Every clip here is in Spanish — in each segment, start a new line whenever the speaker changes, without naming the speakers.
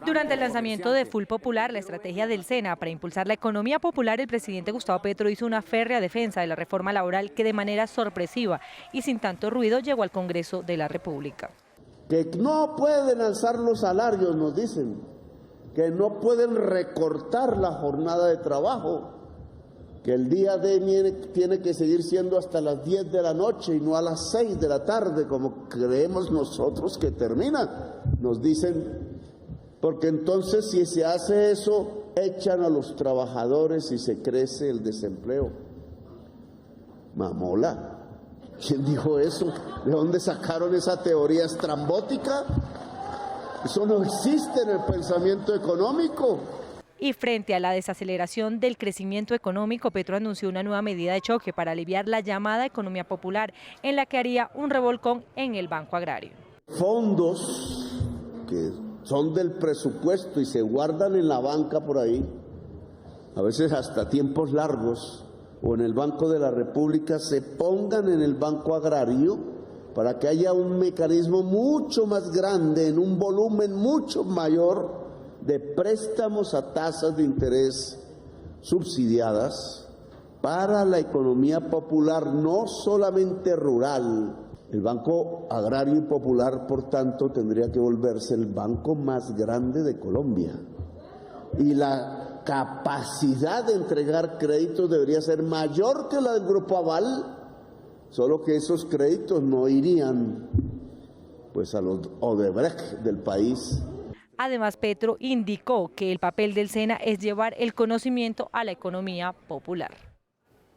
Durante el lanzamiento de Full Popular, la estrategia del SENA para impulsar la economía popular, el presidente Gustavo Petro hizo una férrea defensa de la reforma laboral que de manera sorpresiva y sin tanto ruido llegó al Congreso de la República.
Que no pueden alzar los salarios, nos dicen, que no pueden recortar la jornada de trabajo, que el día de tiene que seguir siendo hasta las 10 de la noche y no a las 6 de la tarde, como creemos nosotros que termina, nos dicen, porque entonces si se hace eso, echan a los trabajadores y se crece el desempleo. Mamola, ¿quién dijo eso? ¿De dónde sacaron esa teoría estrambótica? Eso no existe en el pensamiento económico.
Y frente a la desaceleración del crecimiento económico, Petro anunció una nueva medida de choque para aliviar la llamada economía popular, en la que haría un revolcón en el Banco Agrario.
Fondos que son del presupuesto y se guardan en la banca por ahí, a veces hasta tiempos largos, o en el Banco de la República, se pongan en el Banco Agrario para que haya un mecanismo mucho más grande, en un volumen mucho mayor, de préstamos a tasas de interés subsidiadas para la economía popular, no solamente rural. El Banco Agrario y Popular, por tanto, tendría que volverse el banco más grande de Colombia. Y la capacidad de entregar créditos debería ser mayor que la del Grupo Aval, solo que esos créditos no irían pues a los Odebrecht del país.
Además, Petro indicó que el papel del SENA es llevar el conocimiento a la economía popular.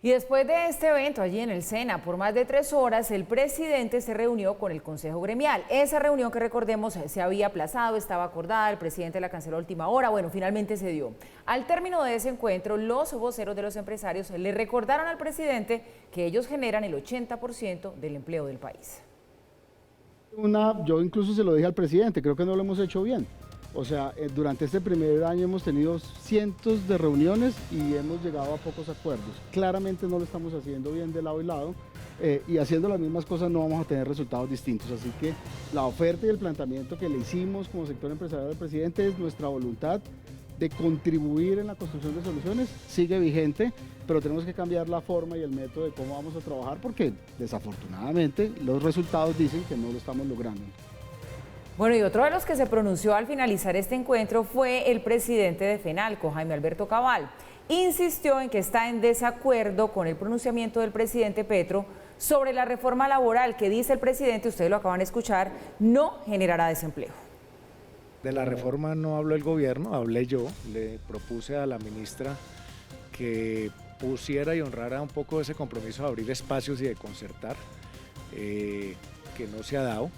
Y después de este evento allí en el SENA, por más de 3 horas, el presidente se reunió con el Consejo Gremial. Esa reunión que recordemos se había aplazado, estaba acordada, el presidente la canceló a última hora, bueno, finalmente se dio. Al término de ese encuentro, los voceros de los empresarios le recordaron al presidente que ellos generan el 80% del empleo del país.
Yo incluso se lo dije al presidente, creo que no lo hemos hecho bien. O sea, durante este primer año hemos tenido cientos de reuniones y hemos llegado a pocos acuerdos. Claramente no lo estamos haciendo bien de lado y lado y haciendo las mismas cosas no vamos a tener resultados distintos. Así que la oferta y el planteamiento que le hicimos como sector empresarial al presidente es nuestra voluntad de contribuir en la construcción de soluciones, sigue vigente, pero tenemos que cambiar la forma y el método de cómo vamos a trabajar porque desafortunadamente los resultados dicen que no lo estamos logrando.
Bueno, y otro de los que se pronunció al finalizar este encuentro fue el presidente de FENALCO, Jaime Alberto Cabal. Insistió en que está en desacuerdo con el pronunciamiento del presidente Petro sobre la reforma laboral que dice el presidente, ustedes lo acaban de escuchar, no generará desempleo.
De la reforma no habló el gobierno, hablé yo, le propuse a la ministra que pusiera y honrara un poco ese compromiso de abrir espacios y de concertar, que no se ha dado,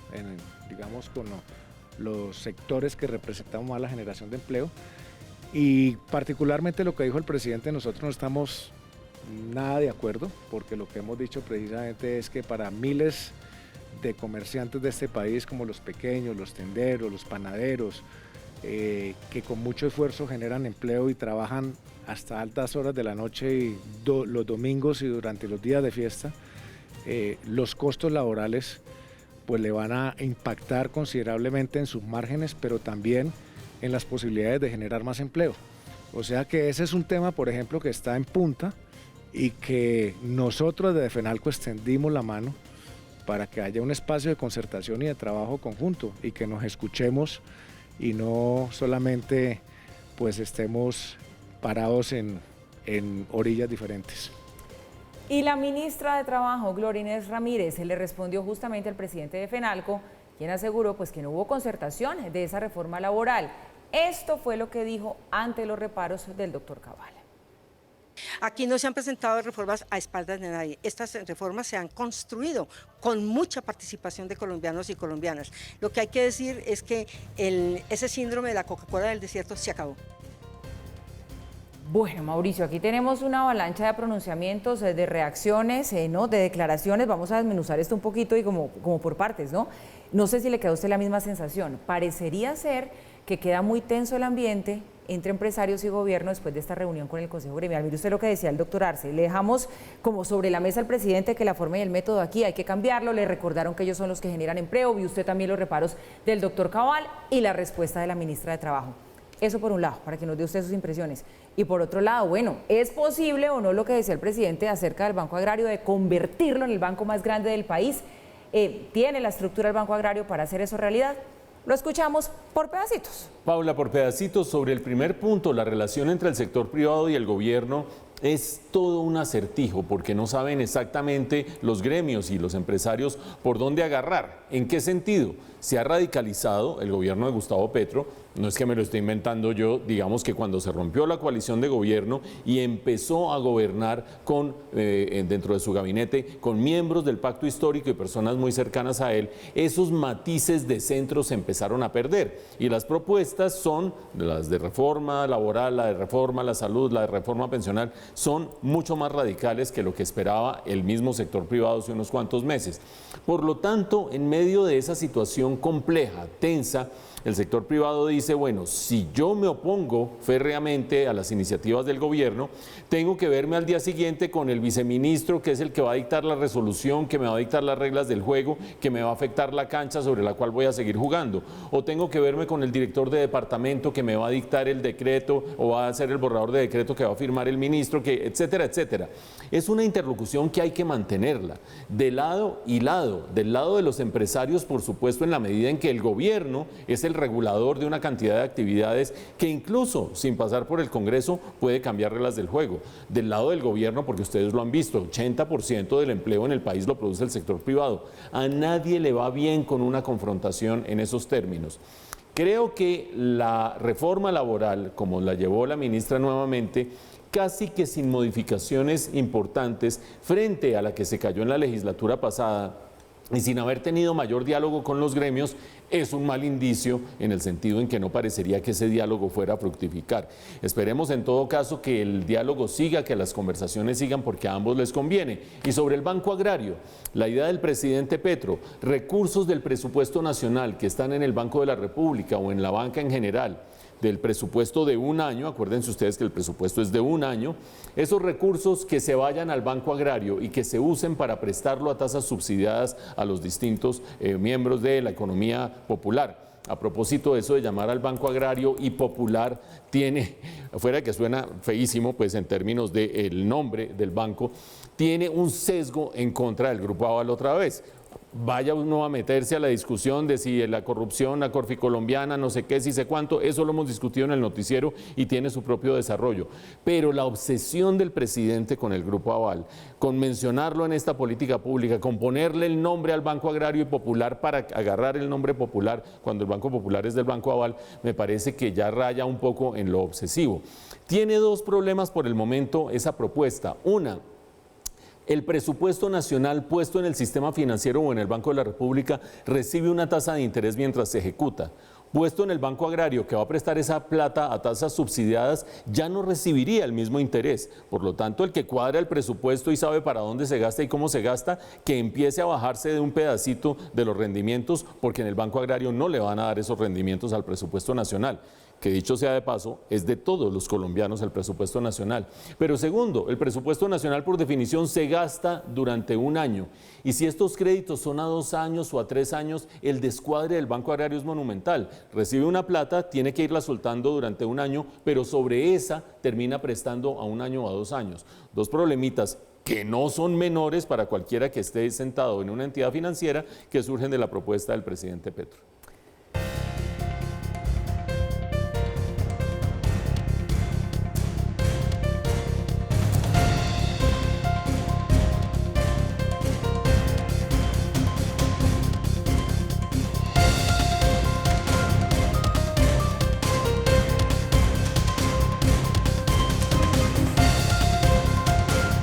digamos, con los sectores que representamos más la generación de empleo. Y particularmente lo que dijo el presidente, nosotros no estamos nada de acuerdo, porque lo que hemos dicho precisamente es que para miles de comerciantes de este país, como los pequeños, los tenderos, los panaderos, que con mucho esfuerzo generan empleo y trabajan hasta altas horas de la noche y los domingos y durante los días de fiesta, los costos laborales pues le van a impactar considerablemente en sus márgenes, pero también en las posibilidades de generar más empleo. O sea que ese es un tema, por ejemplo, que está en punta y que nosotros desde FENALCO extendimos la mano para que haya un espacio de concertación y de trabajo conjunto y que nos escuchemos y no solamente pues estemos parados en orillas diferentes.
Y la ministra de Trabajo, Gloria Inés Ramírez, le respondió justamente al presidente de FENALCO, quien aseguró pues, que no hubo concertación de esa reforma laboral. Esto fue lo que dijo ante los reparos del doctor Cabal.
Aquí no se han presentado reformas a espaldas de nadie. Estas reformas se han construido con mucha participación de colombianos y colombianas. Lo que hay que decir es que ese síndrome de la Coca-Cola del desierto se acabó.
Bueno, Mauricio, aquí tenemos una avalancha de pronunciamientos, de reacciones, ¿no? De declaraciones. Vamos a desmenuzar esto un poquito y como por partes, ¿no? No sé si le quedó a usted la misma sensación. Parecería ser que queda muy tenso el ambiente entre empresarios y gobierno después de esta reunión con el Consejo Gremial. Mire usted lo que decía el doctor Arce, le dejamos como sobre la mesa al presidente que la forma y el método aquí hay que cambiarlo, le recordaron que ellos son los que generan empleo, vio usted también los reparos del doctor Cabal y la respuesta de la ministra de Trabajo. Eso por un lado, para que nos dé usted sus impresiones. Y por otro lado, bueno, ¿es posible o no lo que decía el presidente acerca del Banco Agrario de convertirlo en el banco más grande del país? ¿Tiene la estructura del Banco Agrario para hacer eso realidad? Lo escuchamos por pedacitos.
Paula, por pedacitos, sobre el primer punto, la relación entre el sector privado y el gobierno es todo un acertijo porque no saben exactamente los gremios y los empresarios por dónde agarrar. ¿En qué sentido? Se ha radicalizado el gobierno de Gustavo Petro, no es que me lo esté inventando yo, digamos que cuando se rompió la coalición de gobierno y empezó a gobernar dentro de su gabinete con miembros del pacto histórico y personas muy cercanas a él, esos matices de centro se empezaron a perder y las propuestas son las de reforma laboral, la de reforma a la salud, la de reforma pensional, son mucho más radicales que lo que esperaba el mismo sector privado hace unos cuantos meses. Por lo tanto, en medio de esa situación compleja, tensa, el sector privado dice, bueno, si yo me opongo férreamente a las iniciativas del gobierno, tengo que verme al día siguiente con el viceministro, que es el que va a dictar la resolución, que me va a dictar las reglas del juego, que me va a afectar la cancha sobre la cual voy a seguir jugando. O tengo que verme con el director de departamento que me va a dictar el decreto o va a hacer el borrador de decreto que va a firmar el ministro, que, etcétera, etcétera. Es una interlocución que hay que mantenerla de lado y lado. Del lado de los empresarios, por supuesto, en la medida en que el gobierno es el regulador de una cantidad de actividades que incluso sin pasar por el Congreso puede cambiar reglas del juego. Del lado del gobierno, porque ustedes lo han visto, 80% del empleo en el país lo produce el sector privado. A nadie le va bien con una confrontación en esos términos. Creo que la reforma laboral, como la llevó la ministra nuevamente, casi que sin modificaciones importantes frente a la que se cayó en la legislatura pasada, y sin haber tenido mayor diálogo con los gremios, es un mal indicio en el sentido en que no parecería que ese diálogo fuera a fructificar. Esperemos en todo caso que el diálogo siga, que las conversaciones sigan porque a ambos les conviene. Y sobre el Banco Agrario, la idea del presidente Petro, recursos del presupuesto nacional que están en el Banco de la República o en la banca en general, del presupuesto de un año, acuérdense ustedes que el presupuesto es de un año, esos recursos que se vayan al Banco Agrario y que se usen para prestarlo a tasas subsidiadas a los distintos miembros de la economía popular. A propósito de eso de llamar al Banco Agrario y popular, tiene, fuera que suena feísimo, pues en términos del nombre del banco, tiene un sesgo en contra del Grupo Aval otra vez. Vaya uno a meterse a la discusión de si la corrupción, la corficolombiana, no sé qué, si sé cuánto, eso lo hemos discutido en el noticiero y tiene su propio desarrollo. Pero la obsesión del presidente con el Grupo Aval, con mencionarlo en esta política pública, con ponerle el nombre al Banco Agrario y Popular para agarrar el nombre Popular, cuando el Banco Popular es del Banco Aval, me parece que ya raya un poco en lo obsesivo. Tiene dos problemas por el momento esa propuesta. Una, el presupuesto nacional puesto en el sistema financiero o en el Banco de la República recibe una tasa de interés mientras se ejecuta. Puesto en el Banco Agrario, que va a prestar esa plata a tasas subsidiadas, ya no recibiría el mismo interés. Por lo tanto, el que cuadra el presupuesto y sabe para dónde se gasta y cómo se gasta, que empiece a bajarse de un pedacito de los rendimientos, porque en el Banco Agrario no le van a dar esos rendimientos al presupuesto nacional, que dicho sea de paso, es de todos los colombianos el presupuesto nacional. Pero segundo, el presupuesto nacional por definición se gasta durante un año. Y si estos créditos son a 2 años o a 3 años, el descuadre del Banco Agrario es monumental. Recibe una plata, tiene que irla soltando durante un año, pero sobre esa termina prestando a 1 año o a 2 años. Dos problemitas que no son menores para cualquiera que esté sentado en una entidad financiera que surgen de la propuesta del presidente Petro.